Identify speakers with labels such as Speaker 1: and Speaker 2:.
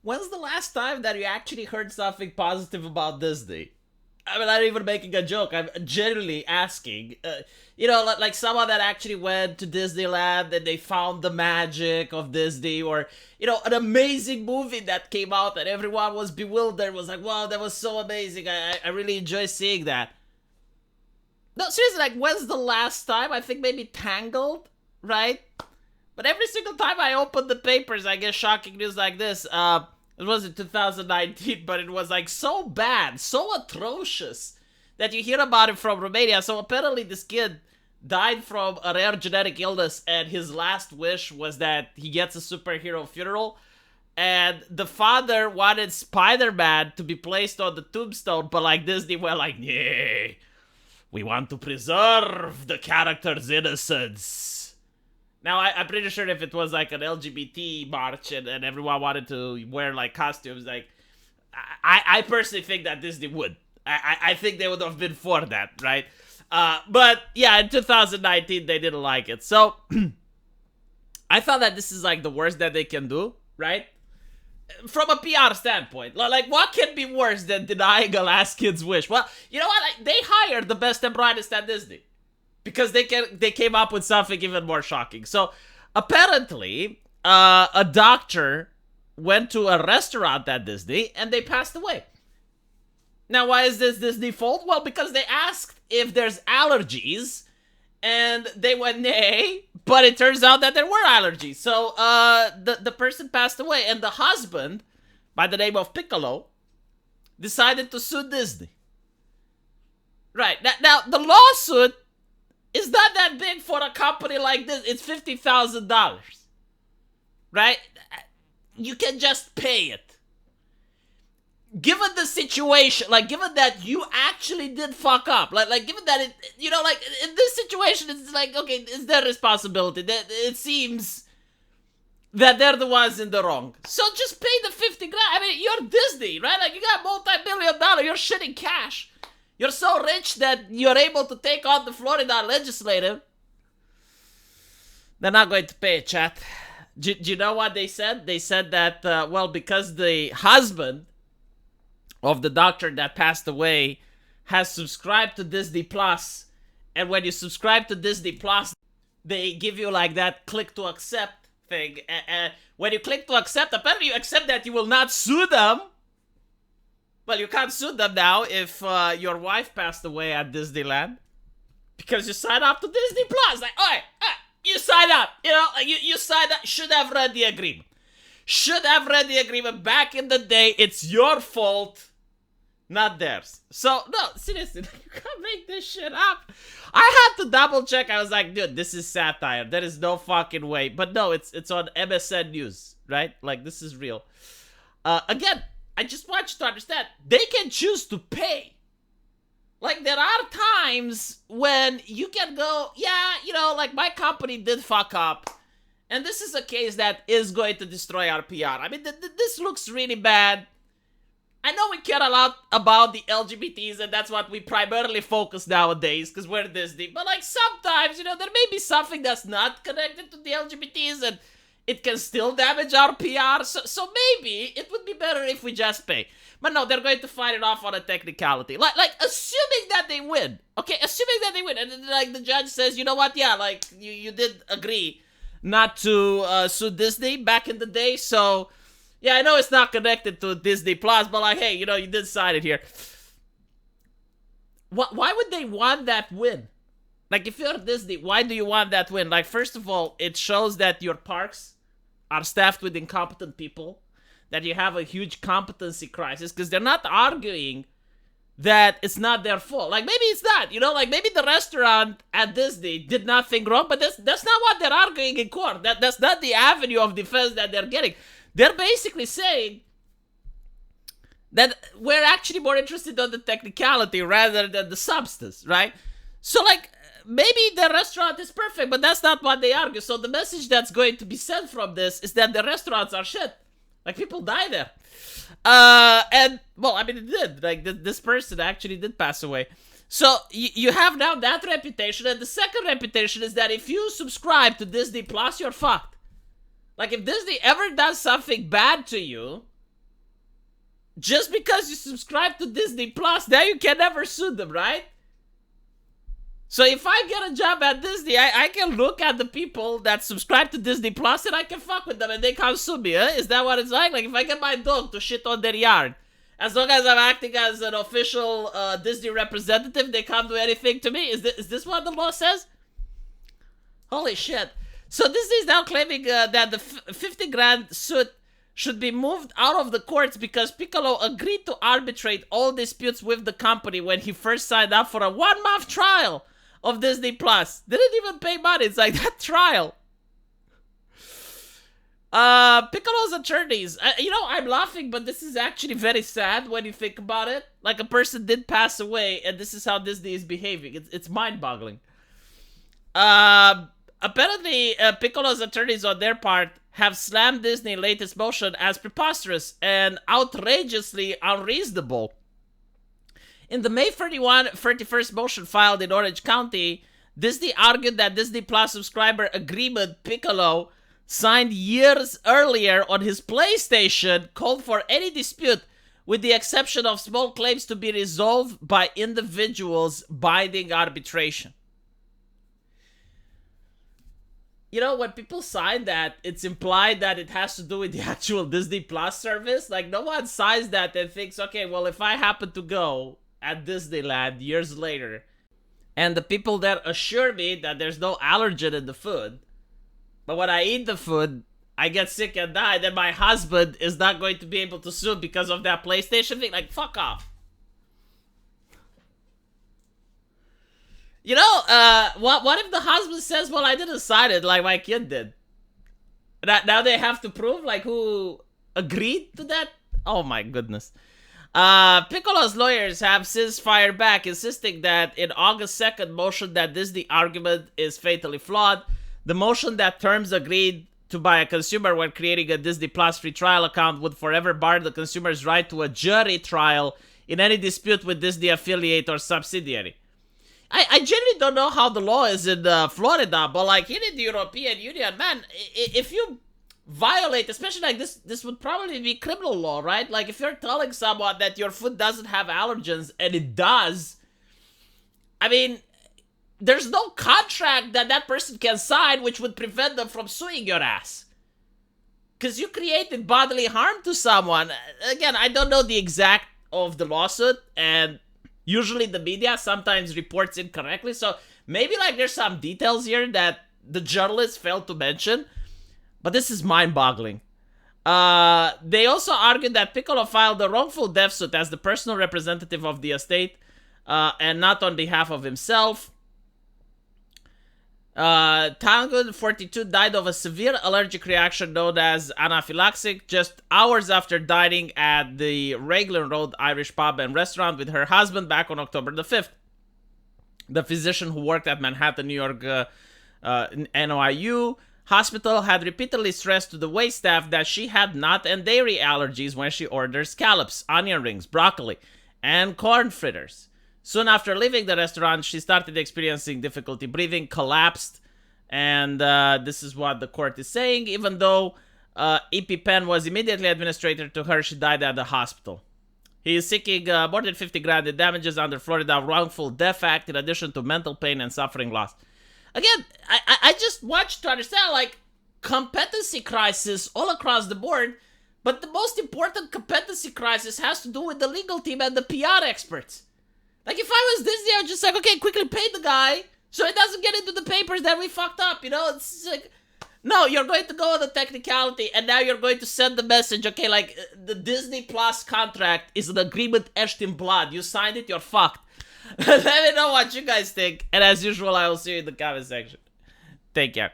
Speaker 1: when's the last time that you actually heard something positive about Disney? I'm not even making a joke. I'm genuinely asking. Like someone that actually went to Disneyland and they found the magic of Disney, or an amazing movie that came out and everyone was bewildered. Was like, wow, that was so amazing. I really enjoy seeing that. No, seriously, like, when's the last time? I think maybe Tangled, right? But every single time I open the papers, I get shocking news like this. It was in 2019, but it was like so bad, so atrocious that you hear about it from Romania. So apparently this kid died from a rare genetic illness, and his last wish was that he gets a superhero funeral. And the father wanted Spider-Man to be placed on the tombstone, but like Disney went like, yeah, we want to preserve the character's innocence. Now, I'm pretty sure if it was like an LGBT march and everyone wanted to wear like costumes, like, I personally think that Disney would. I think they would have been for that, right? But yeah, in 2019, they didn't like it. So, I thought that this is like the worst that they can do, right? From a PR standpoint, like, what can be worse than denying a last kid's wish? Well, you know what? They hired the best and brightest at Disney because they came up with something even more shocking. So apparently, a doctor went to a restaurant at Disney and they passed away. Now, why is this Disney fault? Well, because they asked if there's allergies, and they went nay, but it turns out that there were allergies. So the person passed away, and the husband, by the name of Piccolo, decided to sue Disney. Right, now the lawsuit is not that big for a company like this. It's $50,000. Right? You can just pay it. Given the situation, like, given that you actually did fuck up, like given that it, like, in this situation, it's like, okay, it's their responsibility. That it seems that they're the ones in the wrong. So just pay the 50 grand. I mean, you're Disney, right? Like, you got multi-billion-dollar, you're shitting cash. You're so rich that you're able to take on the Florida legislative. They're not going to pay, chat. Do you know what they said? They said that, well, because the husband of the doctor that passed away has subscribed to Disney Plus, and when you subscribe to Disney Plus, they give you like that click to accept thing. When you click to accept, apparently you accept that you will not sue them. Well, you can't sue them now if your wife passed away at Disneyland because you signed up to Disney Plus. Like, alright, you signed up. You signed up. Should have read the agreement. Should have read the agreement back in the day. It's your fault, not theirs. So, no, seriously, you can't make this shit up. I had to double check. I was like, dude, this is satire. There is no fucking way. But no, it's on MSN News, right? Like, this is real. Again, I just want you to understand, they can choose to pay. Like, there are times when you can go, yeah, like, my company did fuck up. And this is a case that is going to destroy our PR. I mean, this looks really bad. I know we care a lot about the LGBTs, and that's what we primarily focus nowadays, because we're Disney. But, like, sometimes, there may be something that's not connected to the LGBTs, and it can still damage our PR. So maybe it would be better if we just pay. But no, they're going to fight it off on a technicality. Like assuming that they win. Okay, assuming that they win. And then, like, the judge says, you know what? Yeah, like, you did agree not to sue Disney back in the day, so yeah, I know it's not connected to Disney Plus, but like, hey, you did sign it here. Why would they want that win? Like, if you're Disney, why do you want that win? Like, first of all, it shows that your parks are staffed with incompetent people, that you have a huge competency crisis, because they're not arguing that it's not their fault. Like, maybe it's not, like, maybe the restaurant at Disney did nothing wrong, but that's not what they're arguing in court. That's not the avenue of defense that they're getting. They're basically saying that we're actually more interested on the technicality rather than the substance, right? So, like, maybe the restaurant is perfect, but that's not what they argue. So the message that's going to be sent from this is that the restaurants are shit. Like, people die there. And, well, I mean, it did. Like, this person actually did pass away. So, you have now that reputation. And the second reputation is that if you subscribe to Disney Plus, you're fucked. Like, if Disney ever does something bad to you, just because you subscribe to Disney Plus, now you can never sue them, right? So if I get a job at Disney, I can look at the people that subscribe to Disney Plus and I can fuck with them and they can't sue me, huh? Is that what it's like? Like if I get my dog to shit on their yard, as long as I'm acting as an official Disney representative, they can't do anything to me? Is this what the law says? Holy shit. So Disney is now claiming that the 50 grand suit should be moved out of the courts because Piccolo agreed to arbitrate all disputes with the company when he first signed up for a 1-month trial of Disney Plus. Didn't even pay money. It's like that trial. Piccolo's attorneys. I'm laughing, but this is actually very sad when you think about it. Like a person did pass away, and this is how Disney is behaving. It's mind-boggling. Apparently, Piccolo's attorneys on their part have slammed Disney's latest motion as preposterous and outrageously unreasonable. In the May 31st motion filed in Orange County, Disney argued that Disney Plus subscriber agreement Piccolo signed years earlier on his PlayStation called for any dispute, with the exception of small claims, to be resolved by individuals binding arbitration. You know, when people sign that, it's implied that it has to do with the actual Disney Plus service. Like, no one signs that and thinks, okay, well, if I happen to go at Disneyland years later, and the people there assure me that there's no allergen in the food, but when I eat the food, I get sick and die, then my husband is not going to be able to sue because of that PlayStation thing. Like, fuck off. You know, what if the husband says, well, I didn't sign it like my kid did? Now they have to prove, like, who agreed to that? Oh, my goodness. Piccolo's lawyers have since fired back, insisting that in August 2nd motion that Disney argument is fatally flawed. The motion that terms agreed to by a consumer when creating a Disney Plus free trial account would forever bar the consumer's right to a jury trial in any dispute with Disney affiliate or subsidiary. I genuinely don't know how the law is in Florida, but like here in the European Union, man, if you violate, especially like this would probably be criminal law, right? Like if you're telling someone that your food doesn't have allergens and it does, I mean, there's no contract that person can sign which would prevent them from suing your ass. Because you created bodily harm to someone. Again, I don't know the exact of the lawsuit, and usually the media sometimes reports incorrectly, so maybe like there's some details here that the journalists failed to mention, but this is mind-boggling. They also argued that Piccolo filed a wrongful death suit as the personal representative of the estate and not on behalf of himself. Tangun, 42, died of a severe allergic reaction known as anaphylactic just hours after dining at the Raglan Road Irish pub and restaurant with her husband back on October the 5th. The physician who worked at Manhattan, New York NYU hospital had repeatedly stressed to the waitstaff that she had nut and dairy allergies when she ordered scallops, onion rings, broccoli, and corn fritters. Soon after leaving the restaurant, she started experiencing difficulty breathing, collapsed, and this is what the court is saying. Even though EpiPen was immediately administered to her, she died at the hospital. He is seeking more than 50 grand in damages under Florida Wrongful Death Act, in addition to mental pain and suffering loss. Again, I just watched to understand, like, competency crisis all across the board, but the most important competency crisis has to do with the legal team and the PR experts. Like, if I was Disney, I would just like, okay, quickly pay the guy so it doesn't get into the papers that we fucked up, you know? It's like, no, you're going to go on the technicality, and now you're going to send the message, okay, like, the Disney Plus contract is an agreement etched in blood. You signed it, you're fucked. Let me know what you guys think, and as usual, I will see you in the comment section. Take care.